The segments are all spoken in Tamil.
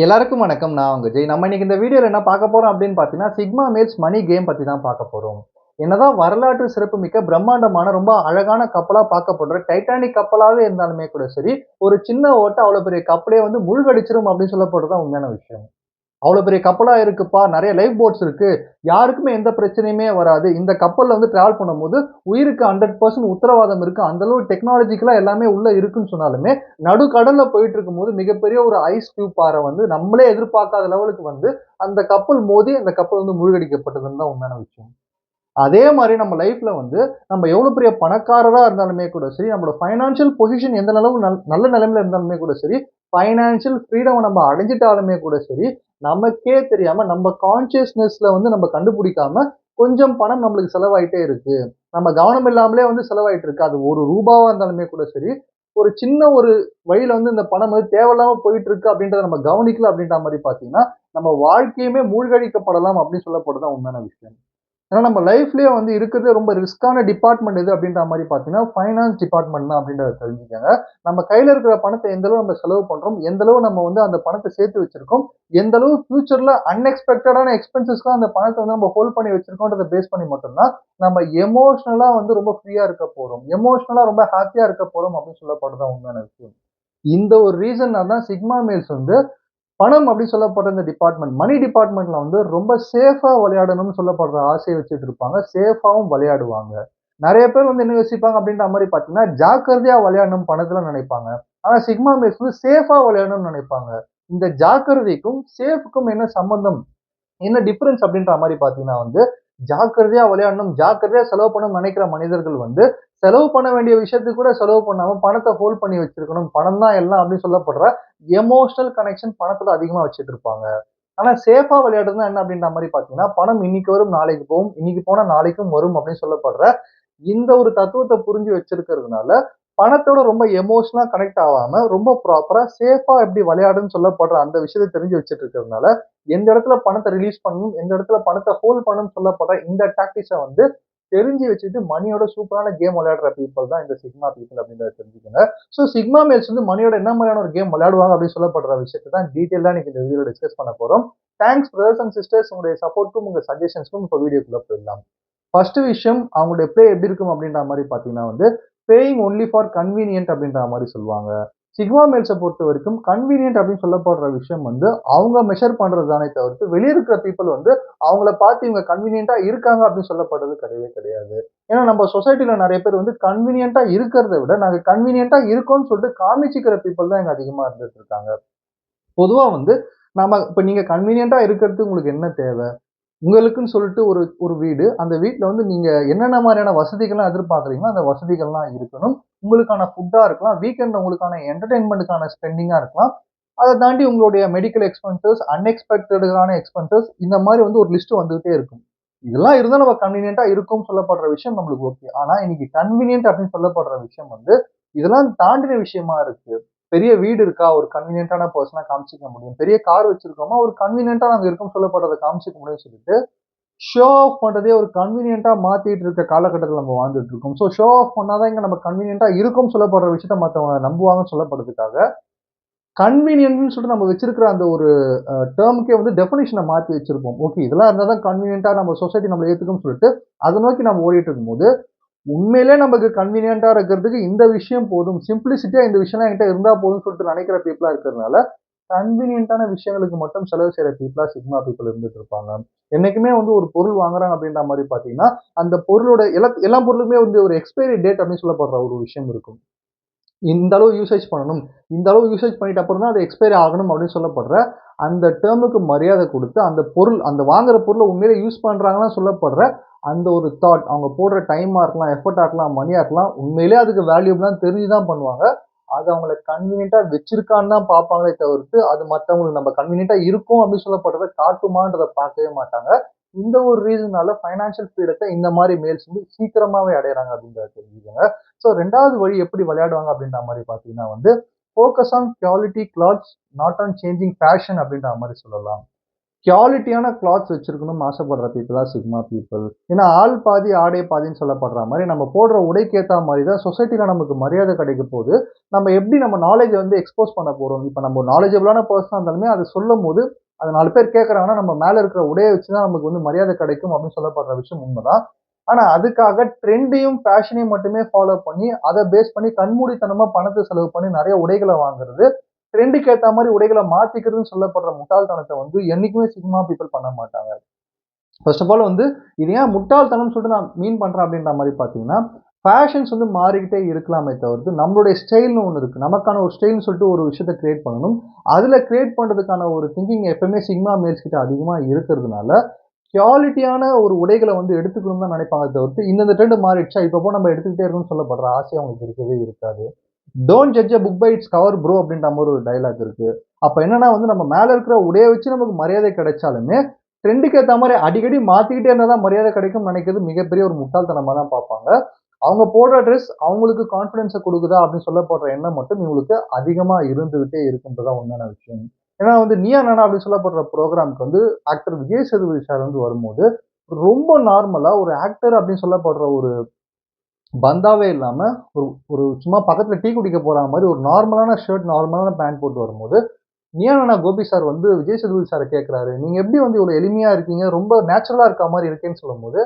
எல்லாருக்கும் வணக்கம். நான் உங்க ஜெய். நம்ம இன்னைக்கு இந்த வீடியோல என்ன பார்க்க போறோம் அப்படின்னு பார்த்தீங்கன்னா, சிக்மா மேல்ஸ் மணி கேம் பத்தி தான் பார்க்க போறோம். என்னதான் வரலாற்று சிறப்புமிக்க பிரம்மாண்டமான ரொம்ப அழகான கப்பலா பார்க்கப்படுற டைட்டானிக் கப்பலாவே இருந்தாலுமே கூட சரி, ஒரு சின்ன ஓட்டை அவ்வளோ பெரிய கப்பலே வந்து மூழ்கடிச்சிரும் அப்படின்னு சொல்லப்படுறது தான் உண்மையான விஷயம். அவ்வளோ பெரிய கப்பலா இருக்குப்பா, நெறைய லைஃப் போட்ஸ் இருக்கு. யாருக்குமே எந்த பிரச்சனையுமே வராது. இந்த கப்பல்ல வந்து டிராவல் பண்ணும்போது உயிருக்கு 100% உத்தரவாதம் இருக்கு. அந்த அளவு டெக்னாலஜிக்கலா எல்லாமே உள்ள இருக்குன்னு சொன்னாலுமே, நடுக்கடல்ல போயிட்டு இருக்கும்போது மிகப்பெரிய ஒரு ஐஸ் கியூப் பாறை வந்து நம்மளே எதிர்பார்க்காத லெவலுக்கு வந்து அந்த கப்பல் மோதி அந்த கப்பல் வந்து மூழ்கடிக்கப்பட்டதுன்னு தான் உண்மையான விஷயம். அதே மாரி நம்ம லைஃப்ல வந்து நம்ம எவ்வளோ பெரிய பணக்காரரா இருந்தாலுமே கூட சரி, நம்மளோட ஃபைனான்ஷியல் பொசிஷன் எந்த அளவு நல்ல நிலைமையில இருந்தாலுமே கூட சரி, ஃபைனான்ஷியல் ஃப்ரீடம் நம்ம அடைஞ்சிட்டாலுமே கூட சரி, நமக்கே தெரியாம நம்ம கான்ஷியஸ்னஸ்ல வந்து நம்ம கண்டுபிடிக்காம கொஞ்சம் பணம் நம்மளுக்கு செலவாயிட்டே இருக்கு. நம்ம கவனம் இல்லாமலே வந்து செலவாயிட்டு இருக்கு. அது ரூ. 1 இருந்தாலுமே கூட சரி, ஒரு சின்ன ஒரு வழியில வந்து இந்த பணம் வந்து தேவையில்லாம போயிட்டு இருக்கு அப்படின்றத நம்ம கவனிக்கல அப்படின்ற மாரி பார்த்தீங்கன்னா, நம்ம வாழ்க்கையுமே மூழ்கடிக்கப்படலாம் அப்படின்னு சொல்லப்படுறது தான் உண்மையான விஷயம். ஏன்னா நம்ம லைஃப்லயே வந்து இருக்கிறதே ரொம்ப ரிஸ்க்கான டிபார்ட்மெண்ட் எது அப்படின்ற மாரி பார்த்தீங்கன்னா, ஃபைனான்ஸ் டிபார்ட்மெண்ட் தான் அப்படின்றத தெரிஞ்சுக்கங்க. நம்ம கையில இருக்கிற பணத்த எந்த அளவு நம்ம செலவு பண்றோம், எந்த அளவு நம்ம வந்து அந்த பணத்த சேர்த்து வச்சிருக்கோம், எந்த அளவு ஃபியூச்சர்ல அன்எக்ஸ்பெக்டடான எக்ஸ்பென்சஸ்க்குலாம் அந்த பணத்த வந்து நம்ம ஹோல்ட் பண்ணி வச்சிருக்கோம்ன்றத பேஸ் பண்ணி மட்டும் தான், நம்ம எமோஷனலா வந்து ரொம்ப ஃப்ரீயா இருக்க போறோம். எமோஷனலா ரொம்ப ஹேப்பியா இருக்க போறோம் அப்படின்னு சொல்லப்படுறது தான் உண்மையான விஷயம். இந்த ஒரு ரீசன்னால தான் சிக்மா மேல்ஸ் வந்து பணம் அப்படின்னு சொல்லப்படுற இந்த டிபார்ட்மெண்ட், மணி டிபார்ட்மெண்ட்ல வந்து ரொம்ப சேஃபா விளையாடணும்னு சொல்லப்படுற ஆசைய வச்சுட்டு இருப்பாங்க. சேஃபாவும் விளையாடுவாங்க. நெறைய பேர் வந்து என்ன யோசிப்பாங்க அப்படின்ற மாரி பார்த்தீங்கன்னா, ஜாக்கிரதையா விளையாடணும் பணத்துல நினைப்பாங்க. ஆனா சிக்மா மேட்ஸ் வந்து சேஃபா விளையாடணும்னு நினைப்பாங்க. இந்த ஜாக்கிரதைக்கும், சேஃப்க்கும் என்ன சம்பந்தம்? என்ன டிஃபரன்ஸ் அப்படின்ற மாரி பார்த்தீங்கன்னா வந்து, ஜாக்கிரதையா விளையாடணும், ஜாக்கிரதையா செலவு பண்ணணும்னு நெனைக்கிற மனிதர்கள் வந்து, செலவு பண்ண வேண்டிய விஷயத்துக்கு கூட செலவு பண்ணாம பணத்த ஹோல்ட் பண்ணி வச்சிருக்கணும். பணம் தான் எல்லாம் அப்படின்னு சொல்லப்படுற எமோஷனல் கனெக்ஷன் பணத்துல அதிகமா வச்சுட்டு இருப்பாங்க. ஆனா சேஃபா விளையாடுறதுன்னா என்ன அப்படின்ற மாரி பார்த்தீங்கன்னா, பணம் இன்னைக்கு வரும், நாளைக்கு போகும். இன்னைக்கு போனா நாளைக்கும் வரும் அப்படின்னு சொல்லப்படுற இந்த ஒரு தத்துவத்த புரிஞ்சு வச்சிருக்கிறதுனால, பணத்தோட ரொம்ப எமோஷனலா கனெக்ட் ஆவாம, ரொம்ப ப்ராப்பரா சேஃபா எப்படி விளையாடுன்னு சொல்லப்படுற அந்த விஷயத்த தெரிஞ்சு வச்சுட்டு இருக்கிறதுனால, எந்த இடத்துல பணத்த ரிலீஸ் பண்ணணும், எந்த இடத்துல பணத்த ஹோல்ட் பண்ணணும்னு சொல்லப்படுற இந்த டாக்டிக்ஸ வந்து தெரிஞ்சு வச்சுட்டு மணியோட சூப்பரான கேம் விளையாடுற பீப்பிள் தான் இந்த சிக்மா பீப்பிள் அப்படின்றத தெரிஞ்சுக்கங்க. ஸோ சிக்மா மேல்ஸ் வந்து மணியோட என்ன மாதிரியான ஒரு கேம் விளையாடுவாங்க அப்படின்னு சொல்லப்படுற விஷயத்த தான் டீட்டெயிலா இன்னைக்கு இந்த வீடியோல டிஸ்கஸ் பண்ண போறோம். தேங்க்ஸ் பிரதர்ஸ் அண்ட் சிஸ்டர்ஸ், உங்களுடைய சப்போர்ட்க்கும் உங்க சஜஷன்ஸ்க்கும் இப்போ வீடியோக்குள்ள போயிடலாம். ஃபர்ஸ்ட் விஷயம் அவங்களுடைய ப்ளே எப்படி இருக்கும் அப்படின்ற மாரி பார்த்தீங்கன்னா வந்து, பேயிங் ஒன்லி ஃபார் கன்வீனியன்ட் அப்படின்ற மாரி சொல்லுவாங்க. சிக்மா மேல்ஸ பொறுத்தவரைக்கும் கன்வீனியன்ட் அப்படின்னு சொல்லப்படுற விஷயம் வந்து, அவங்க மெஷர் பண்றது தானே தவிர்த்து, வெளிய இருக்கிற பீப்பிள் வந்து அவங்கள பார்த்து இவங்க கன்வீனியன்ட்டா இருக்காங்க அப்படின்னு சொல்லப்படுறது கிடையவே கிடையாது. ஏன்னா நம்ம சொசைட்டில நெறைய பேர் வந்து கன்வீனியன்ட்டா இருக்கிறத விட, நாங்க கன்வீனியன்ட்டா இருக்கோம்னு சொல்லிட்டு காமிச்சுக்கிற பீப்பிள் தான் இங்க அதிகமா இருந்துட்டு இருக்காங்க. பொதுவா வந்து நாம இப்ப நீங்க கன்வீனியன்ட்டா இருக்கிறதுக்கு உங்களுக்கு என்ன தேவ? உங்களுக்குன்னு சொல்லிட்டு ஒரு ஒரு வீடு. அந்த வீட்ல வந்து நீங்க என்னென்ன மாரியான வசதிகள்லாம் எதிர்பார்க்குறீங்களோ, அந்த வசதிகள்லாம் இருக்கணும். உங்களுக்கான ஃபுட்டா இருக்கலாம். வீக்கெண்ட்ல உங்களுக்கான என்டர்டெயின்மென்ட்க்கான ஸ்பெண்டிங்கா இருக்கலாம். அத தாண்டி உங்களுடைய மெடிக்கல் எக்ஸ்பென்சஸ், அன்எக்ஸ்பெக்டடான எக்ஸ்பென்சஸ் இந்த மாரி வந்து ஒரு லிஸ்ட் வந்துகிட்டே இருக்கும். இதெல்லாம் இருந்தா நம்ம கன்வீனியன்ட்டா இருக்கோம்னு சொல்லப்படுற விஷயம் நம்மளுக்கு ஓகே. ஆனா இன்னைக்கு கன்வீனியன்ட் அப்படின்னு சொல்லப்படுற விஷயம் வந்து, இதெல்லாம் தாண்டின விஷயமா இருக்கு. பெரிய வீடு இருக்கா? ஒரு கன்வீனியன்ட்டான பெர்சனா காமிச்சுக்க முடியும். பெரிய கார் வச்சிருக்கோமா? ஒரு கன்வீனியன்ட்டா நாங்க இருக்கோம்னு சொல்லப்படுறத காமிச்சுக்க முடியும்னு சொல்லிட்டு ஷோ ஆஃப் பண்றதே ஒரு கன்வீனியன்ட்டா மாத்திட்டு இருக்க காலகட்டத்துல நம்ம வாழ்ந்துட்டு இருக்கோம். ஸோ ஷோ ஆஃப் பண்ணா தான் இங்க நம்ம கன்வீனியன்ட்டா இருக்கோம்னு சொல்லப்படுற விஷயத்த மத்தவங்க நம்புவாங்கன்னு சொல்லப்படுறதுக்காக, கன்வீனியன்ட்ன்னு சொல்லிட்டு நம்ம வச்சிருக்கிற அந்த ஒரு டெர்ம்க்கே வந்து டெஃபினிஷன மாத்தி வச்சிருப்போம். ஓகே இதெல்லாம் இருந்தா தான் கன்வீனியன்ட்டா நம்ம சொசைட்டி நம்மள ஏத்துக்கும்னு சொல்லிட்டு, அத நோக்கி நம்ம ஓடிட்டு இருக்கும்போது, உண்மையிலே நமக்கு கன்வீனியன்ட்டா இருக்கிறதுக்கு இந்த விஷயம் போதும். சிம்ப்ளிசிட்டியா இந்த விஷயம்லாம் என்கிட்ட இருந்தா போதும்னு சொல்லிட்டு நினைக்கிற பீப்பிளா இருக்கிறதுனால, கன்வீனியன்ட்டான விஷயங்களுக்கு மட்டும் செலவு செய்ற பீப்பிளா சிக்மா பீப்பிள் இருந்துட்டு இருப்பாங்க. என்னைக்குமே வந்து ஒரு பொருள் வாங்குறாங்க அப்படின்ற மாரி பார்த்தீங்கன்னா, அந்த பொருளோட எல்லா பொருளுக்குமே வந்து ஒரு எக்ஸ்பைரி டேட் அப்படின்னு சொல்லப்படுற ஒரு விஷயம் இருக்கும். இந்த அளவு யூசேஜ் பண்ணணும். இந்த அளவு யூசேஜ் பண்ணிட்ட அப்புறம் தான் அது எக்ஸ்பைரி ஆகணும் அப்படின்னு சொல்லப்படுற அந்த டெர்முக்கு மரியாதை குடுத்து, அந்த பொருள் அந்த வாங்குற பொருள உண்மையிலே யூஸ் பண்றாங்கன்னு சொல்லப்படுற அந்த ஒரு தாட் அவங்க போடுற டைமா இருக்கலாம், எஃபோர்ட்டா இருக்கலாம், மணியா இருக்கலாம். உண்மையிலேயே அதுக்கு வேல்யூபிளான்னு தெரிஞ்சு தான் பண்ணுவாங்க. அது அவங்கள கன்வீனியன்ட்டா வச்சிருக்கான்னு தான் பார்ப்பாங்களே தவிர்த்து, அது மத்தவங்களுக்கு நம்ம கன்வீனியன்ட்டா இருக்கோம் அப்படின்னு சொல்லப்படுறத காட்டுமான்றத பார்க்கவே மாட்டாங்க. இந்த ஒரு ரீசனால ஃபைனான்ஷியல் ஃப்ரீடத்த இந்த மாரி மேல்ஸ் வந்து சீக்கிரமாவே அடையறாங்க அப்படின்றத தெரிஞ்சுக்கங்க. ஸோ 2வது வழி எப்படி விளையாடுவாங்க அப்படின்ற மாரி பார்த்தீங்கன்னா focus on quality clothes not on changing fashion அப்படின்ற மாரி சொல்லலாம். குவாலிட்டியான கிளாத்ஸ் வச்சிருக்கணும்னு ஆசைப்படுற பீப்புள் தான் சிக்மா பீப்புள். ஏன்னா ஆள் பாதி ஆடை பாதின்னு சொல்லப்படுற மாதிரி நம்ம போடுற உடைக்கு ஏற்ற மாதிரி தான் சொசைட்டில நமக்கு மரியாதை கிடைக்க போகுது. நம்ம எப்படி நம்ம நாலேஜை வந்து எக்ஸ்போஸ் பண்ண போறோம். இப்போ நம்ம ஒரு நாலேஜபிளான பர்சனாக இருந்தாலுமே அதை சொல்லும் போது அது 4 பேர் கேட்கறாங்கன்னா நம்ம மேல இருக்கிற உடையை வச்சு தான் நமக்கு வந்து மரியாதை கிடைக்கும் அப்படின்னு சொல்லப்படுற விஷயம் உண்மைதான். ஆனா அதுக்காக ட்ரெண்டையும் ஃபேஷனையும் மட்டுமே ஃபாலோ பண்ணி அதை பேஸ் பண்ணி கண்மூடித்தனமா பணத்தை செலவு பண்ணி நிறைய உடைகளை வாங்குறது, ட்ரெண்டுக்கு ஏத்த மாதிரி உடைகளை மாத்திக்கிறதுன்னு சொல்லப்படுற முட்டாள்தனத்தை வந்து என்னைக்குமே சிக்மா பீப்புள் பண்ண மாட்டாங்க. ஃபர்ஸ்ட் ஆஃப் ஆல் வந்து இது ஏன் முட்டாள்தனம்னு சொல்லிட்டு நான் மீன் பண்றேன் அப்படின்ற மாதிரி பார்த்தீங்கன்னா, ஃபேஷன்ஸ் வந்து மாறிக்கிட்டே இருக்கலாமே தவிர்த்து, நம்மளுடைய ஸ்டைல்னு ஒண்ணு இருக்கு. நமக்கான ஒரு ஸ்டைல்னு சொல்லிட்டு ஒரு விஷயத்த கிரியேட் பண்ணணும். அதுல கிரியேட் பண்றதுக்கான ஒரு திங்கிங் எப்பவுமே சிக்மா மேல்ஸ் கிட்ட அதிகமா இருக்கிறதுனால, குவாலிட்டியான ஒரு உடைகள வந்து எடுத்துக்கணும்னு தான் நினைப்பாங்க தவிர்த்து, இந்த ட்ரெண்ட் மாறிடுச்சா, இப்ப நம்ம எடுத்துக்கிட்டே இருக்கணும்னு சொல்லப்படுற ஆசை அவங்களுக்கு இருக்கவே இருக்காது. Don't judge a book by its cover bro அப்படின்ற மாதிரி ஒரு டயலாக் இருக்கு. அப்ப என்னன்னா வந்து நம்ம மேல இருக்கிற உடைய வச்சு நமக்கு மரியாதை கிடைச்சாலுமே, ட்ரெண்டுக்கு ஏத்த மாரி அடிக்கடி மாத்திக்கிட்டே இருந்தா தான் மரியாதை கிடைக்கும்னு நினைக்கிறது மிகப்பெரிய ஒரு முட்டாள்தனமா தான் பார்ப்பாங்க. அவங்க போடுற ட்ரெஸ் அவங்களுக்கு கான்ஃபிடன்ஸ குடுக்குதா அப்படின்னு சொல்லப்படுற எண்ணம் மட்டும் இவங்களுக்கு அதிகமா இருந்துகிட்டே இருக்குன்றது தான் உண்மையான விஷயம். ஏன்னா வந்து நீயா நானா அப்படின்னு சொல்லப்படுற ப்ரோகிராம்க்கு வந்து ஆக்டர் விஜய் சேதுபதி சார் வந்து வரும்போது, ரொம்ப நார்மலா ஒரு ஆக்டர் அப்படின்னு சொல்லப்படுற ஒரு பந்தாவே இல்லாம, ஒரு ஒரு சும்மா பக்கத்துல டீ குடிக்க போற மாரி ஒரு நார்மலான ஷர்ட், நார்மலான பேண்ட் போட்டு வரும்போது, "நீயா நானா கோபி சார் வந்து விஜய் சேதுபதி சார கேட்கிறாரு. நீங்க எப்படி வந்து இவ்வளோ எளிமையா இருக்கீங்க? ரொம்ப நேச்சுரலா இருக்க மாரி இருக்கேன்னு" சொல்லும்போது,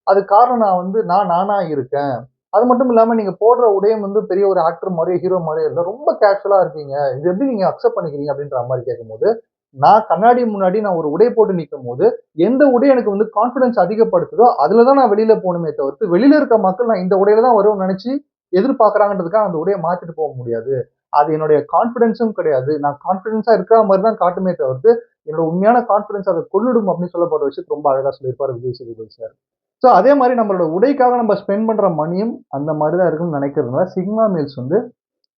அதுக்கு காரணம் நான் வந்து நானா இருக்கேன். அது மட்டும் இல்லாம நீங்க போடுற உடையும் வந்து பெரிய ஒரு ஆக்டர் மாரியோ, ஹீரோ மாரியோ இல்ல. ரொம்ப கேஷுவலா இருக்கீங்க. இது எப்படி நீங்க அக்செப்ட் பண்ணிக்கிறீங்க? அப்படின்ற மாரி கேட்கும்போது, நான் கண்ணாடி முன்னாடி நான் ஒரு உடை போட்டு நிக்கும்போது, எந்த உடை எனக்கு வந்து கான்ஃபிடன்ஸ் அதிகப்படுத்துதோ, அதுல தான் நான் வெளியில போணுமே தவிர்த்து, வெளியில இருக்க மக்கள் நான் இந்த உடையில தான் வருவேன்னு நெனச்சு எதிர்பார்க்குறாங்கன்றதுக்காக அந்த உடைய மாத்திட்டு போக முடியாது. அது என்னுடைய கான்ஃபிடன்ஸும் கிடையாது. நான் கான்ஃபிடன்ஸா இருக்கிற மாரி தான் காட்டுமே தவிர்த்து, என்னோட உண்மையான கான்ஃபிடன்ஸ் அத கொன்னுடும் அப்படின்னு சொல்லப்படுற விஷயத்த ரொம்ப அழகா சொல்லியிருப்பாரு விஜய் சேதுபதி சார். ஸோ அதே மாரி நம்மளோட உடைக்காக நம்ம ஸ்பெண்ட் பண்ற மணியும் அந்த மாரி தான் இருக்குன்னு நெனைக்கிறதுனால, சிக்மா மீல்ஸ் வந்து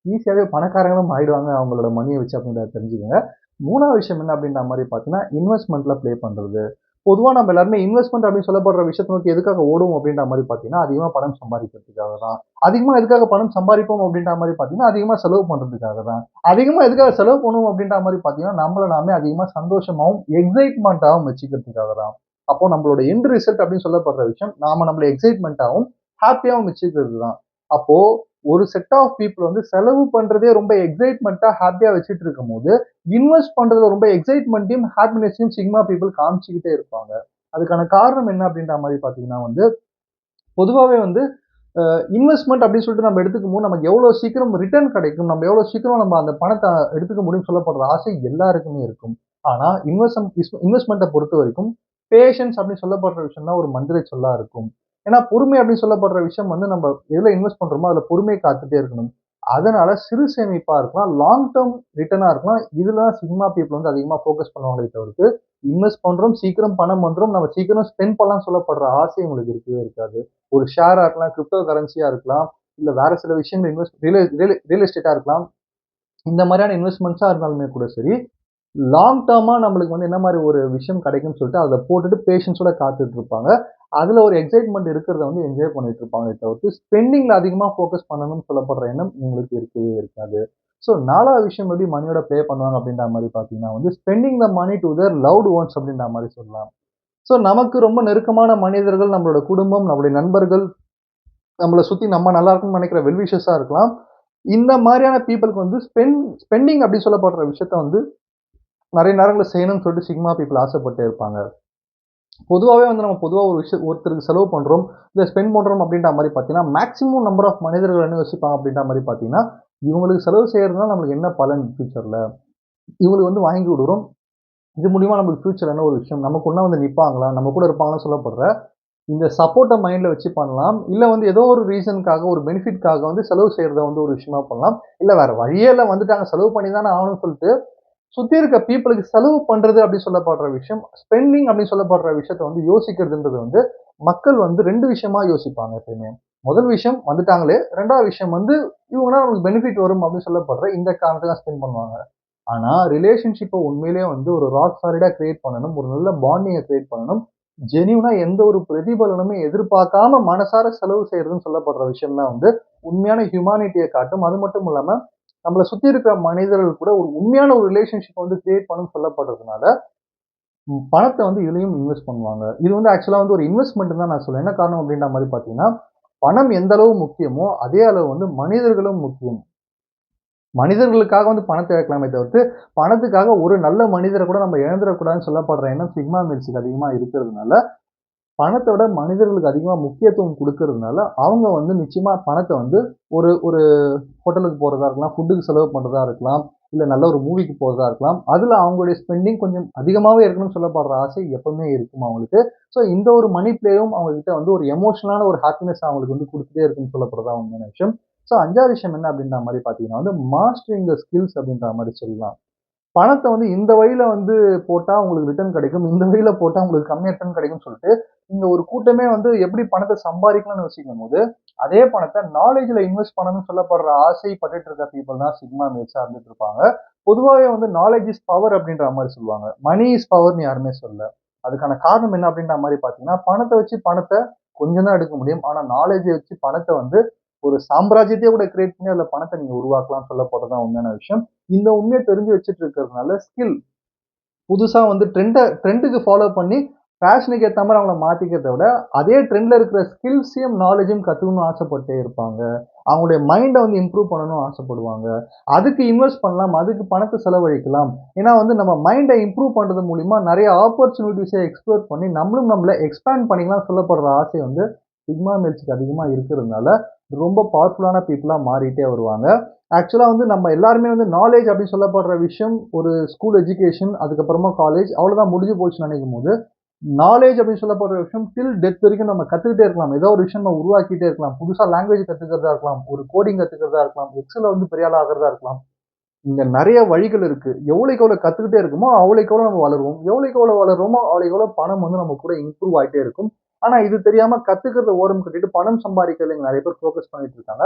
ஈஸியாவே பணக்காரங்களும் ஆயிடுவாங்க அவங்களோட மணிய வச்சு அப்படின்றத தெரிஞ்சுக்கங்க. 3வது விஷயம் என்ன அப்படின்ற மாரி பார்த்தீங்கன்னா, இன்வெஸ்ட்மென்ட்ல ப்ளே பண்றது. பொதுவா நம்ம எல்லாருமே இன்வெஸ்ட்மென்ட் அப்படின்னு சொல்லப்படுற விஷயத்த நோக்கி எதுக்காக ஓடுவோம் அப்படின்ற மாரி பார்த்தீங்கன்னா, அதிகமா பணம் சம்பாதிக்கிறதுக்காக தான். அதிகமா எதுக்காக பணம் சம்பாரிப்போம் அப்படின்ற மாரி பார்த்தீங்கன்னா, அதிகமா செலவு பண்றதுக்காக தான். அதிகமா எதுக்காக செலவு பண்ணுவோம் அப்படின்ற மாரி பார்த்தீங்கன்னா, நம்மள நாமே அதிகமா சந்தோஷமாவும், எக்ஸைட்மென்ட்டாவும் வச்சுக்கிறதுக்காக தான். அப்போ நம்மளோட எண்ட் ரிசல்ட் அப்படின்னு சொல்லப்படுற விஷயம், நாம நம்மள எக்ஸைட்மென்ட்டாவும், ஹாப்பியாவும் வச்சுக்கிறது தான். அப்போ ஒரு செட் ஆஃப் பீப்பிள் வந்து செலவு பண்றதே ரொம்ப எக்ஸைட்மென்ட்டா, ஹாப்பியா வச்சுட்டு இருக்கும்போது, இன்வெஸ்ட் பண்றதுல ரொம்ப எக்ஸைட்மென்ட்டையும், ஹாப்பினஸையும் சிக்மா பீப்பிள் காமிச்சுக்கிட்டே இருப்பாங்க. அதுக்கான காரணம் என்ன அப்படின்ற மாரி பார்த்தீங்கன்னா வந்து, பொதுவாவே வந்து இன்வெஸ்ட்மென்ட் அப்படின்னு சொல்லிட்டு நம்ம எடுத்துக்கும்போது, நமக்கு எவ்வளோ சீக்கிரம் ரிட்டர்ன் கிடைக்கும், நம்ம எவ்வளோ சீக்கிரம் நம்ம அந்த பணத்த எடுத்துக்க முடியும்னு சொல்லப்படுற ஆசை எல்லாருக்குமே இருக்கும். ஆனா இன்வெஸ்ட்மென்ட்ட பொறுத்தவரைக்கும், பேஷன்ஸ் அப்படின்னு சொல்லப்படுற விஷயம் தான் ஒரு மந்திர சொல்லா இருக்கும். ஏன்னா பொறுமை அப்படின்னு சொல்லப்படுற விஷயம் வந்து நம்ம எதுல இன்வெஸ்ட் பண்றோமோ, அதுல பொறுமையை காத்துட்டே இருக்கணும். அதனால சிறு சேமிப்பா இருக்கலாம், லாங் டெர்ம் ரிட்டர்னா இருக்கலாம். இதுல சிக்மா பீப்பிள் வந்து அதிகமா ஃபோக்கஸ் பண்ணுவாங்களே தவிர்த்து, இன்வெஸ்ட் பண்றோம், சீக்கிரம் பணம் வந்துரும், நம்ம சீக்கிரம் ஸ்பெண்ட் பண்ணலாம்னு சொல்லப்படுற ஆசை உங்களுக்கு இருக்கவே இருக்காது. ஒரு ஷேரா இருக்கலாம், கிரிப்டோ கரன்சியா இருக்கலாம், இல்ல வேற சில விஷயங்கள் இன்வெஸ்ட் ரியல் எஸ்டேட்டா இருக்கலாம். இந்த மாதிரியான இன்வெஸ்ட்மெண்ட்ஸா இருந்தாலுமே கூட சரி, லாங் டெர்மா நம்மளுக்கு வந்து என்ன மாரி ஒரு விஷயம் கிடைக்கும்னு சொல்லிட்டு அத போட்டுட்டு பேஷன்ஸோட காத்துட்டு இருப்பாங்க. அதுல ஒரு எக்ஸைட்மென்ட் இருக்கிறத வந்து என்ஜாய் பண்ணிட்டு இருப்பாங்களே தவிர்த்து, ஸ்பெண்டிங்ல அதிகமா ஃபோக்கஸ் பண்ணணும்னு சொல்லப்படுற எண்ணம் உங்களுக்கு இருக்கவே இருக்காது. ஸோ 4வது விஷயம் எப்படி மனியோட ப்ளே பண்ணுவாங்க அப்படின்ற மாரி பார்த்தீங்கன்னா வந்து, spending the money to their loved ones அப்படின்ற மாரி சொல்லலாம். ஸோ நமக்கு ரொம்ப நெருக்கமான மனிதர்கள், நம்மளோட குடும்பம், நம்மளுடைய நண்பர்கள், நம்மள சுத்தி நம்ம நல்லா இருக்கணும்னு நினைக்கிற வெல் விஷர்ஸா இருக்கலாம். இந்த மாரியான பீப்பிள்க்கு வந்து ஸ்பெண்டிங் அப்படி சொல்லப்படுற விஷயத்த வந்து நெறைய நேரங்கள்ல செய்யணும்னு சொல்லிட்டு சிக்மா பீப்பிள் ஆசைப்பட்டே இருப்பாங்க. பொதுவாவே வந்து நம்ம பொதுவா ஒரு விஷயம் ஒருத்தருக்கு செலவு பண்றோம், இல்ல ஸ்பெண்ட் பண்றோம் அப்படின்ற மாரி பார்த்தீங்கன்னா, மேக்ஸிமம் நம்பர் ஆஃப் மனிதர்கள் என்ன யோசிப்பாங்க அப்படின்ற மாரி பார்த்தீங்கன்னா, இவங்களுக்கு செலவு செய்றதுனால நம்மளுக்கு என்ன பலன் ஃபியூச்சர்ல? இவங்களுக்கு வந்து வாங்கி விடுறோம். இது மூலியமா நம்மளுக்கு ஃபியூச்சர்ல என்ன ஒரு விஷயம்? நம்ம கூட வந்து நிப்பாங்களா? நம்ம கூட இருப்பாங்களான்னு சொல்லப்படுற இந்த சப்போர்ட்ட மைண்ட்ல வச்சு பண்ணலாம். இல்ல வந்து ஏதோ ஒரு ரீசன்க்காக, ஒரு பெனிஃபிட்காக வந்து செலவு செய்றத வந்து ஒரு விஷயமா பண்ணலாம். இல்ல வேற வழியே இல்ல வந்துட்டாங்க, செலவு பண்ணி தானே ஆகணும்னு சொல்லிட்டு, சுத்தி இருக்க பீப்பிளுக்கு செலவு பண்றது அப்படி சொல்லப்படுற விஷயம், ஸ்பெண்டிங் அப்படின்னு சொல்லப்படுற விஷயத்த வந்து யோசிக்கிறதுன்றது வந்து, மக்கள் வந்து 2 விஷயமா யோசிப்பாங்க எப்பயுமே. முதல் விஷயம் வந்துட்டாங்களே, 2வது விஷயம் வந்து இவங்கனால நமக்கு பெனிஃபிட் வரும் அப்படின்னு சொல்லப்படுற இந்த காரணத்துக்கு தான் ஸ்பெண்ட் பண்ணுவாங்க. ஆனா ரிலேஷன்ஷிப்ப உண்மையிலேயே வந்து ஒரு ராக் சாலிடா கிரியேட் பண்ணணும். ஒரு நல்ல பாண்டிங்க கிரியேட் பண்ணணும். ஜென்யூனா எந்த ஒரு பிரதிபலனுமே எதிர்பார்க்காம மனசார செலவு செய்றதுன்னு சொல்லப்படுற விஷயம் தான் வந்து உண்மையான ஹியூமானிட்டிய காட்டும். அது மட்டும் இல்லாம, நம்மள சுத்தி இருக்கிற மனிதர்கள் கூட ஒரு உண்மையான ஒரு ரிலேஷன்ஷிப் வந்து கிரியேட் பண்ணும்னு சொல்லப்படுறதுனால, பணத்தை வந்து இதுலயும் இன்வெஸ்ட் பண்ணுவாங்க. இது வந்து ஆக்சுவலா வந்து ஒரு இன்வெஸ்ட்மெண்ட் தான் நான் சொல்லுவேன். என்ன காரணம் அப்படின்ற மாரி பார்த்தீங்கன்னா, பணம் எந்த அளவு முக்கியமோ, அதே அளவு வந்து மனிதர்களும் முக்கியம். மனிதர்களுக்காக வந்து பணத்த இழக்கலாமே தவிர்த்து, பணத்துக்காக ஒரு நல்ல மனிதர கூட நம்ம இழந்துறக்கூடாதுன்னு சொல்லப்படுற எண்ணம் சிக்மா மில்ஸுக்கு அதிகமா இருக்கிறதுனால, பணத்த விட மனிதர்களுக்கு அதிகமா முக்கியத்துவம் குடுக்கறதுனால, அவங்க வந்து நிச்சயமா பணத்த வந்து ஒரு ஒரு ஹோட்டலுக்கு போறதா இருக்கலாம், ஃபுட்டுக்கு செலவு பண்றதா இருக்கலாம், இல்ல நல்ல ஒரு மூவிக்கு போறதா இருக்கலாம். அதுல அவங்களுடைய ஸ்பெண்டிங் கொஞ்சம் அதிகமாவே இருக்கணும்னு சொல்லப்படுற ஆசை எப்பவுமே இருக்கும் அவங்களுக்கு. ஸோ இந்த ஒரு மனி ப்ளேயும் அவங்க கிட்ட வந்து ஒரு எமோஷனலான ஒரு ஹாப்பினஸ் அவங்களுக்கு வந்து குடுத்துட்டே இருக்குன்னு சொல்லப்படுறதா உண்மையான விஷயம். ஸோ 5வது விஷயம் என்ன அப்படின்ற மாரி பார்த்தீங்கன்னா வந்து, மாஸ்டரிங் த ஸ்கில்ஸ் அப்படின்ற மாரி சொல்லலாம். பணத்த வந்து இந்த வழியில வந்து போட்டா உங்களுக்கு ரிட்டர்ன் கிடைக்கும். இந்த வழியில போட்டா உங்களுக்கு கம்மியா ரிட்டர்ன் கிடைக்கும்னு சொல்லிட்டு, இந்த ஒரு கூட்டமே வந்து எப்படி பணத்த சம்பாதிக்கலாம்னு யோசிக்கும்போது, அதே பணத்த நாலேட்ஜ்ல இன்வெஸ்ட் பண்ணணும்னு சொல்லப்படுற ஆசை பட்டுட்டு இருக்க பீப்பிள் தான் சிக்மா மேட்ஸா இருந்துட்டு இருப்பாங்க. பொதுவாவே வந்து நாலேட்ஜ் இஸ் பவர் அப்படின்ற மாரி சொல்லுவாங்க. மனி இஸ் பவர்ன்னு யாருமே சொல்லல. அதுக்கான காரணம் என்ன அப்படின்ற மாரி பார்த்தீங்கன்னா, பணத்த வச்சு பணத்த கொஞ்சம் தான் எடுக்க முடியும். ஆனா நாலேட்ஜ வச்சு பணத்த வந்து ஒரு சாம்ராஜ்யத்தையே கூட கிரியேட் பண்ணி அதுல பணத்த நீங்க உருவாக்கலாம்னு சொல்லப்படுறது தான் உண்மையான விஷயம். இந்த உண்மைய தெரிஞ்சு வச்சுட்டு இருக்கிறதுனால ஸ்கில் புதுசா வந்து ட்ரெண்டுக்கு ஃபாலோ பண்ணி ஃபேஷனுக்கு ஏத்த மாரி அவங்கள மாத்திக்கிறத விட, அதே ட்ரெண்ட்ல இருக்கிற ஸ்கில்ஸையும், நாலேட்ஜும் கத்துக்கணும்னு ஆசைப்பட்டே இருப்பாங்க. அவங்களுடைய மைண்ட வந்து இம்ப்ரூவ் பண்ணணும்னு ஆசைப்படுவாங்க. அதுக்கு இன்வெஸ்ட் பண்ணலாம். அதுக்கு பணத்த செலவழிக்கலாம். ஏன்னா வந்து நம்ம மைண்ட இம்ப்ரூவ் பண்றது மூலியமா நெறைய ஆப்பர்ச்சுனிட்டீஸ எக்ஸ்ப்ளோர் பண்ணி நம்மளும் நம்மள எக்ஸ்பேண்ட் பண்ணிக்கலாம்னு சொல்லப்படுற ஆசை வந்து சிக்மா மேல்ஸ்க்கு அதிகமா இருக்கிறதுனால, ரொம்ப பவர்ஃபுல்லான பீப்பிளா மாறிட்டே வருவாங்க. ஆக்சுவலா வந்து நம்ம எல்லாருமே வந்து நாலேட்ஜ் அப்படின்னு சொல்லப்படுற விஷயம் ஒரு ஸ்கூல் எஜுகேஷன், அதுக்கப்புறமா காலேஜ் அவ்வளோதான் முடிஞ்சு போச்சுன்னு நெனைக்கும்போது, நாலேட்ஜ் அப்படின்னு சொல்லப்படுற விஷயம் டில் டெத் வரைக்கும் நம்ம கத்துக்கிட்டே இருக்கலாம். ஏதோ ஒரு விஷயம் நம்ம உருவாக்கிட்டே இருக்கலாம். புதுசா லாங்குவேஜ் கத்துக்கிறதா இருக்கலாம். ஒரு கோடிங் கத்துக்கிறதா இருக்கலாம். எக்ஸெல்ல வந்து பெரிய ஆளா ஆகுறதா இருக்கலாம். இங்க நெறைய வழிகள் இருக்கு. எவ்வளவுக்கு எவ்வளவு கத்துக்கிட்டே இருக்கோமோ, அவ்வளவுக்கு எவ்வளவு நம்ம வளருவோம். எவ்வளவுக்கு எவ்வளவு வளர்றோமோ, அவ்வளவுக்கு எவ்வளவு பணம் வந்து நம்ம கூட இம்ப்ரூவ் ஆயிட்டே இருக்கும். ஆனா இது தெரியாம கத்துக்கிறத ஓரம் கட்டிட்டு பணம் சம்பாதிக்கிறதுல இங்க நெறைய பேர் ஃபோக்கஸ் பண்ணிட்டு இருக்காங்க.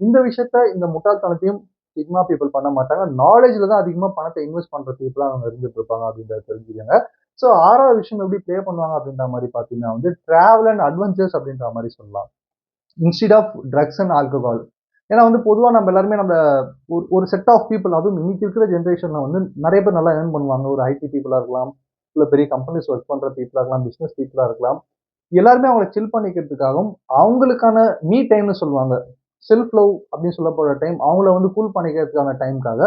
இந்த விஷயத்த இந்த முட்டாள்தனத்தையும் சிக்மா பீப்பிள் பண்ண மாட்டாங்க. நாலேட்ஜ்ல தான் அதிகமா பணத்த இன்வெஸ்ட் பண்ற பீப்பிளா அவங்க இருந்துட்டு இருப்பாங்க அப்படின்றத தெரிஞ்சுக்கங்க. ஸோ 6வது விஷயம் எப்படி ப்ளே பண்ணுவாங்க அப்படின்ற மாரி பார்த்தீங்கன்னா வந்து, டிராவல் அண்ட் அட்வென்ச்சர்ஸ் அப்படின்ற மாரி சொல்லலாம். Instead of drugs and alcohol. ஏன்னா வந்து பொதுவா நம்ம எல்லாருமே நம்ம ஒரு செட் ஆஃப் பீப்பிள் அதுவும் இன்னைக்கு இருக்கிற ஜெனரேஷன்ல வந்து நெறைய பேர் நல்லா ஏர்ன் பண்ணுவாங்க. ஒரு ஐடி பீப்பிளா இருக்கலாம், இல்ல பெரிய கம்பெனிஸ் ஒர்க் பண்ற பீப்பிளா இருக்கலாம், பிசினஸ் பீப்பிளா இருக்கலாம். எல்லாருமே அவங்கள சில் பண்ணிக்கிறதுக்காகவும், அவங்களுக்கான மீ டைம்னு சொல்லுவாங்க. செல்ஃப் லவ் அப்படின்னு சொல்லப்படுற டைம், அவங்கள வந்து கூல் பண்ணிக்கிறதுக்கான டைம்க்காக,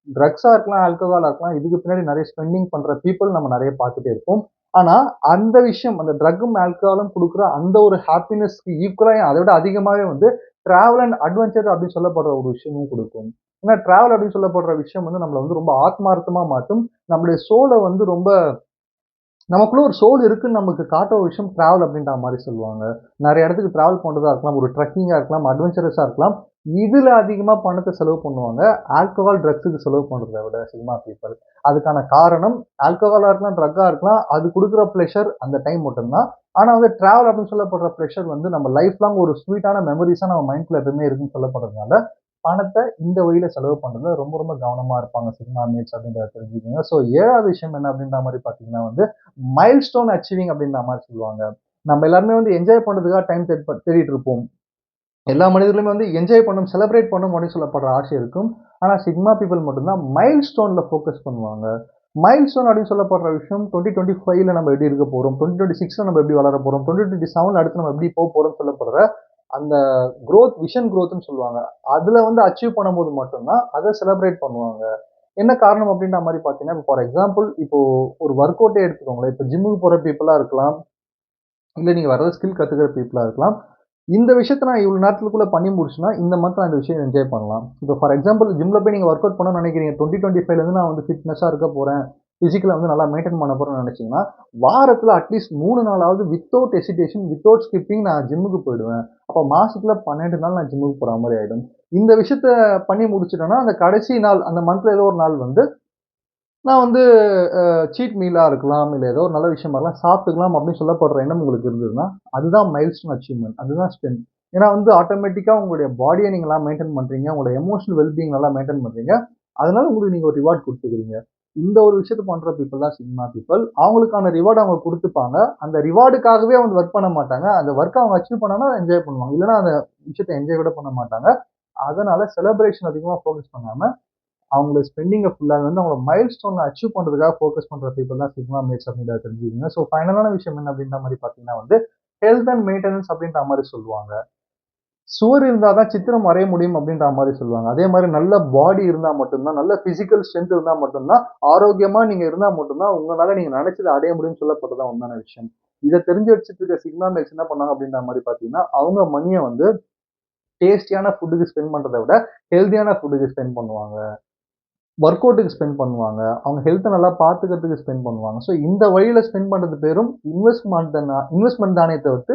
ட்ரக்ஸா இருக்கலாம், ஆல்கஹாலா இருக்கலாம். இதுக்கு பின்னாடி நெறைய ஸ்பெண்டிங் பண்ற பீப்பிள் நம்ம நெறைய பார்த்துட்டே இருப்போம். ஆனா, அந்த விஷயம் அந்த ட்ரக்கும், ஆல்கஹாலும் குடுக்குற அந்த ஒரு ஹாப்பினஸ்க்கு ஈக்குவலா அத விட அதிகமாவே வந்து டிராவல் அண்ட் அட்வென்ச்சர் அப்படின்னு சொல்லப்படுற ஒரு விஷயமும் குடுக்கும். ஏன்னா, டிராவல் அப்படின்னு சொல்லப்படுற விஷயம் வந்து நம்மள வந்து ரொம்ப ஆத்மார்த்தமா மாத்தும். நம்முடைய சோல வந்து ரொம்ப நமக்குள்ள ஒரு சோல் இருக்குன்னு நமக்கு காட்டுற ஒரு விஷயம் டிராவல் அப்படின்ற மாரி சொல்லுவாங்க. நெறைய இடத்துக்கு டிராவல் பண்றதா இருக்கலாம், ஒரு ட்ரெக்கிங்கா இருக்கலாம், அட்வென்ச்சரஸா இருக்கலாம். இதுல அதிகமா பணத்த செலவு பண்ணுவாங்க. ஆல்கஹால், ட்ரக்ஸுக்கு செலவு பண்றத விட சிக்மா பீப்பிள். அதுக்கான காரணம் ஆல்கஹாலா இருக்கலாம், ட்ரக்கா இருக்கலாம். அது குடுக்குற பிளஷர் அந்த டைம் மட்டும் தான். ஆனா வந்து டிராவல் அப்படின்னு சொல்லப்படுற பிளஷர் வந்து நம்ம லைஃப் லாங் ஒரு ஸ்வீட்டான மெமரீஸா நம்ம மைண்ட்குள்ள எப்பவுமே இருக்குன்னு சொல்லப்படுறதுனால, பணத்த இந்த வழியில செலவு பண்றதுல ரொம்ப ரொம்ப கவனமா இருப்பாங்க சிக்மா மேட்ஸ் அப்படின்றத தெரிஞ்சுக்கங்க. ஸோ 7வது விஷயம் என்ன அப்படின்ற மாரி பார்த்தீங்கன்னா வந்து மைல்ஸ்டோன் அச்சீவிங் அப்படின்ற மாரி சொல்லுவாங்க. நம்ம எல்லாருமே வந்து என்ஜாய் பண்றதுக்காக டைம் தேடிட்டு இருப்போம். எல்லா மனிதர்களுமே வந்து என்ஜாய் பண்ணணும், செலிப்ரேட் பண்ணணும் அப்படின்னு சொல்லப்படுற ஆசை இருக்கும். ஆனா சிக்மா பீப்பிள் மட்டும் தான் மைல்ஸ்டோன்ல ஃபோக்கஸ் பண்ணுவாங்க. மைல்ஸ்டோன் அப்படின்னு சொல்லப்படுற விஷயம் 2025ல நம்ம எப்படி இருக்க போறோம்? 2026ல நம்ம எப்படி வளர போறோம்? 2027ல அடுத்து நம்ம எப்படி போறோம்ன்னு சொல்லப்படுற அந்த விஷன் குரோத்ன்னு சொல்லுவாங்க. அதுல வந்து அச்சீவ் பண்ணும்போது மட்டும் தான் அத செலிப்ரேட் பண்ணுவாங்க. என்ன காரணம் அப்படின்ற மாரி பார்த்தீங்கன்னா, ஃபார் எக்ஸாம்பிள் இப்போ ஒரு வொர்க் அவுட்டே எடுத்துக்கோங்களேன். இப்ப ஜிம்முக்கு போற பீப்பிளா இருக்கலாம். இல்ல நீங்க வேற ஏதாவது ஸ்கில் கத்துக்கிற பீப்பிளா இருக்கலாம். இந்த விஷயத்த நான் இவ்வளவு நேரத்துக்குள்ள பண்ணி முடிச்சுன்னா, இந்த மந்த் நான் இந்த விஷயம் என்ஜாய் பண்ணலாம். இப்போ ஃபார் எக்ஸாம்பிள் ஜிம்ல போய் நீங்க வொர்க் அவுட் பண்ணணும்னு நினைக்கிறீங்க. 2025ல இருந்து நான் வந்து ஃபிட்னஸா இருக்க போறேன். பிசிக்கலா வந்து நல்லா மெயின்டெயின் பண்ண போறேன்னு நினைச்சீங்கன்னா, வாரத்துல அட்லீஸ்ட் 3 நாளாவது வித்தவுட் ஹெசிடேஷன், வித்தவுட் ஸ்கிப்பிங் நான் ஜிம்முக்கு போயிடுவேன். அப்ப மாசத்துல 12 நாள் நான் ஜிம்முக்கு போற மாரி ஆயிடும். இந்த விஷயத்த பண்ணி முடிச்சுட்டேன்னா, அந்த கடைசி நாள் அந்த மந்த்ல ஏதோ ஒரு நாள் வந்து நான் வந்து சீட் மீலா இருக்கலாம். இல்ல ஏதோ ஒரு நல்ல விஷயமா இருக்கலாம். சாப்பிட்டுக்கலாம் அப்படின்னு சொல்லப்படுற எண்ணம் உங்களுக்கு இருந்ததுன்னா, அதுதான் மைல்ஸ்டோன் அச்சீவ்மென்ட். அதுதான் ஸ்ட்ரென்த். ஏன்னா வந்து ஆட்டோமேட்டிக்கா உங்களுடைய பாடிய நீங்க நல்லா மெயின்டெயின் பண்றீங்க. உங்களோட எமோஷனல் வெல் பீயிங் நல்லா மெயின்டெயின் பண்றீங்க. அதனால உங்களுக்கு நீங்க ஒரு ரிவார்ட் குடுத்துக்கிறீங்க. இந்த ஒரு விஷயத்த பண்ற பீப்பிள் தான் சிக்மா பீப்பிள். அவங்களுக்கான ரிவார்ட் அவங்க குடுத்துப்பாங்க. அந்த ரிவார்டுக்காகவே அவங்க வொர்க் பண்ண மாட்டாங்க. அந்த வொர்க்க அவங்க அச்சீவ் பண்ணாங்கன்னா என்ஜாய் பண்ணுவாங்க. இல்லன்னா அந்த விஷயத்த என்ஜாய் கூட பண்ண மாட்டாங்க. அதனால செலிப்ரேஷன் அதிகமா ஃபோக்கஸ் பண்ணாம அவங்களோட ஸ்பெண்டிங்கை ஃபுல்லாக வந்து அவங்களோட மைல் ஸ்டோனை அச்சீவ் பண்ணுறதுக்காக ஃபோக்கஸ் பண்ணுற பீப்புள் தான் சிக்மா மேட்ஸ் அப்படின்றத தெரிஞ்சுக்கோங்க. ஸோ ஃபைனலான விஷயம் என்ன அப்படின்ற மாதிரி பார்த்தீங்கன்னா வந்து ஹெல்த் அண்ட் மெயின்டெனன்ஸ் அப்படின்ற மாதிரி சொல்லுவாங்க. சுவர் இருந்தா தான் சித்திரம் வரைய முடியும் அப்படின்ற மாரி சொல்லுவாங்க. அதே மாரி நல்ல பாடி இருந்தா மட்டும் தான், நல்ல பிசிக்கல் ஸ்ட்ரென்த் இருந்தா மட்டும் தான், ஆரோக்கியமா நீங்க இருந்தா மட்டும் தான், உங்களால நீங்க நினைச்சத அடைய முடியும்னு சொல்லப்பட்டது தான் உண்மையான விஷயம். இத தெரிஞ்சு வச்சுட்டு இருக்க சிக்மா மேல்ஸ் என்ன பண்ணாங்க அப்படின்ற மாரி பார்த்தீங்கன்னா, அவங்க மணிய வந்து டேஸ்டியான ஃபுட்டுக்கு ஸ்பெண்ட் பண்றத விட, ஹெல்தியான ஃபுட்டுக்கு ஸ்பெண்ட் பண்ணுவாங்க. ஒர்க் அவுட்டுக்கு ஸ்பெண்ட் பண்ணுவாங்க. அவங்க ஹெல்த்த நல்லா பார்த்துக்கிறதுக்கு ஸ்பெண்ட் பண்ணுவாங்க. ஸோ இந்த வழியில ஸ்பெண்ட் பண்றது பேரும் இன்வெஸ்ட்மென்ட் தானே தவிர்த்து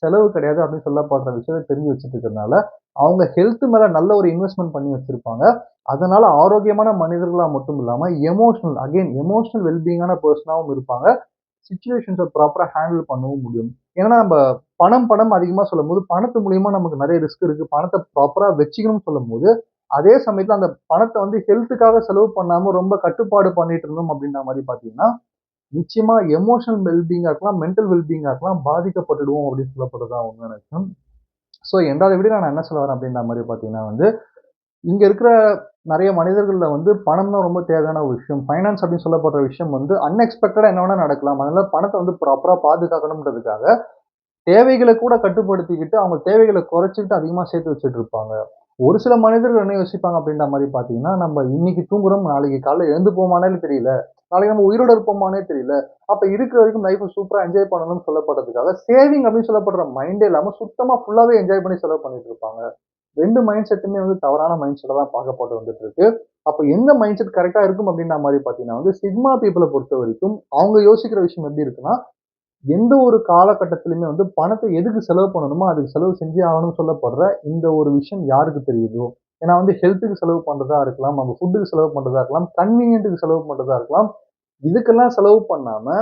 செலவு கிடையாது அப்படின்னு சொல்லப்படுற விஷயத்த தெரிஞ்சு வச்சுட்டு இருக்கிறதுனால, அவங்க ஹெல்த் மேல நல்ல ஒரு இன்வெஸ்ட்மென்ட் பண்ணி வச்சிருப்பாங்க. அதனால ஆரோக்கியமான மனிதர்களா மட்டும் இல்லாம, எமோஷனல் வெல்பீயிங்கான பெர்சனாவும் இருப்பாங்க. சிச்சுவேஷன்ஸ ப்ராப்பரா ஹேண்டில் பண்ணவும் முடியும். ஏன்னா நம்ப பணம் அதிகமா சொல்லும்போது, பணத்து மூலியமா நமக்கு நெறைய ரிஸ்க் இருக்கு. பணத்த ப்ராப்பரா வச்சுக்கணும்னு சொல்லும்போது, அதே சமயத்துல அந்த பணத்த வந்து ஹெல்த்துக்காக செலவு பண்ணாம ரொம்ப கட்டுப்பாடு பண்ணிட்டு இருந்தோம் அப்படின்ற மாரி பார்த்தீங்கன்னா, நிச்சயமா எமோஷனல் வெல்பீயிங்கா இருக்கலாம், மென்டல் வெல்பீயிங்கா இருக்கலாம் பாதிக்கப்பட்டுடுவோம் அப்படின்னு சொல்லப்படுறது தான் உண்மையான விஷயம். ஸோ 2வது வீடியோல நான் என்ன சொல்ல வரேன் அப்படின்ற மாரி பார்த்தீங்கன்னா வந்து, இங்க இருக்கிற நெறைய மனிதர்கள்ல வந்து பணம் தான் ரொம்ப தேவையான ஒரு விஷயம். ஃபைனான்ஸ் அப்படின்னு சொல்லப்படுற விஷயம் வந்து அன்எக்ஸ்பெக்டடா என்ன வேணா நடக்கலாம். அதனால பணத்த வந்து ப்ராப்பரா பாதுகாக்கணும்ன்றதுக்காக, தேவைகள கூட கட்டுப்படுத்திக்கிட்டு, அவங்க தேவைகள குறைச்சுக்கிட்டு அதிகமா சேர்த்து வச்சுட்டு இருப்பாங்க. ஒரு சில மனிதர்கள் என்ன யோசிப்பாங்க அப்படின்ற மாரி பார்த்தீங்கன்னா, நம்ம இன்னைக்கு தூங்குறோம், நாளைக்கு காலைல எழுந்துப்போமான்னே தெரியல. நாளைக்கு நம்ம உயிரோட இருப்போமான்னே தெரியல. அப்ப இருக்கிற வரைக்கும் லைஃப்ப சூப்பரா என்ஜாய் பண்ணணும்னு சொல்லப்படுறதுக்காக, சேவிங் அப்படின்னு சொல்லப்படுற மைண்டே இல்லாம சுத்தமா ஃபுல்லாவே என்ஜாய் பண்ணி செலவு பண்ணிட்டு இருப்பாங்க. 2 மைண்ட் செட்டுமே வந்து தவறான மைண்ட் செட்டா தான் பார்க்கப்பட்டு வந்துட்டு இருக்கு. அப்ப எந்த மைண்ட் செட் கரெக்ட்டா இருக்கும் அப்படின்ற மாரி பார்த்தீங்கன்னா வந்து, சிக்மா பீப்பிள பொறுத்தவரைக்கும், அவங்க யோசிக்கிற விஷயம் எப்படி இருக்குன்னா, எந்த ஒரு காலகட்டத்திலுமே வந்து பணத்த எதுக்கு செலவு பண்ணணுமோ, அதுக்கு செலவு செஞ்சே ஆகணும்னு சொல்லப்படுற இந்த ஒரு விஷயம் யாருக்கு தெரியுதோ, ஏன்னா வந்து ஹெல்த்துக்கு செலவு பண்றதா இருக்கலாம், நம்ம ஃபுட்டுக்கு செலவு பண்றதா இருக்கலாம், கன்வீனியன்ட்க்கு செலவு பண்றதா இருக்கலாம். இதுக்கெல்லாம் செலவு பண்ணாம,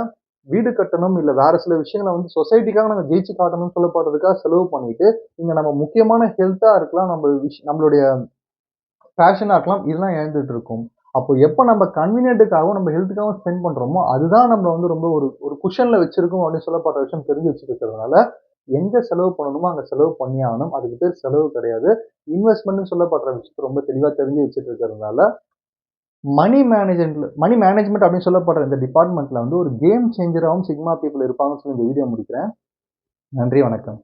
வீடு கட்டணும், இல்ல வேற சில விஷயங்கள வந்து சொசைட்டிக்காக நம்ம ஜெயிச்சு காட்டணும்னு சொல்லப்படுறதுக்காக செலவு பண்ணிட்டு, இங்க நம்ம முக்கியமான ஹெல்த்தா இருக்கலாம், நம்மளுடைய பேஷனா இருக்கலாம், இதெல்லாம் இழந்துட்டு இருக்கோம். அப்போ எப்ப நம்ம கன்வீனியன்ட்க்காகவும், நம்ம ஹெல்த்துக்காகவும் ஸ்பெண்ட் பண்றோமோ, அதுதான் நம்மள வந்து ரொம்ப ஒரு ஒரு குஷன்ல வச்சிருக்கும் அப்படின்னு சொல்லப்படுற விஷயம் தெரிஞ்சு வச்சிருக்கிறதுனால, எங்க செலவு பண்ணணுமோ அங்க செலவு பண்ணியே ஆகணும். அதுக்கு பேர் செலவு கிடையாது. இன்வெஸ்ட்மென்ட்ன்னு சொல்லப்படுற விஷயத்த ரொம்ப தெளிவா தெரிஞ்சு வச்சுட்டு இருக்கிறதுனால, மணி மேனேஜ்மென்ட் அப்படின்னு சொல்லப்படுற இந்த டிபார்ட்மென்ட்ல வந்து ஒரு கேம் சேஞ்சராவும் சிக்மா பீப்பிள் இருப்பாங்கன்னு சொல்லி இந்த வீடியோ முடிக்கிறேன். நன்றி, வணக்கம்.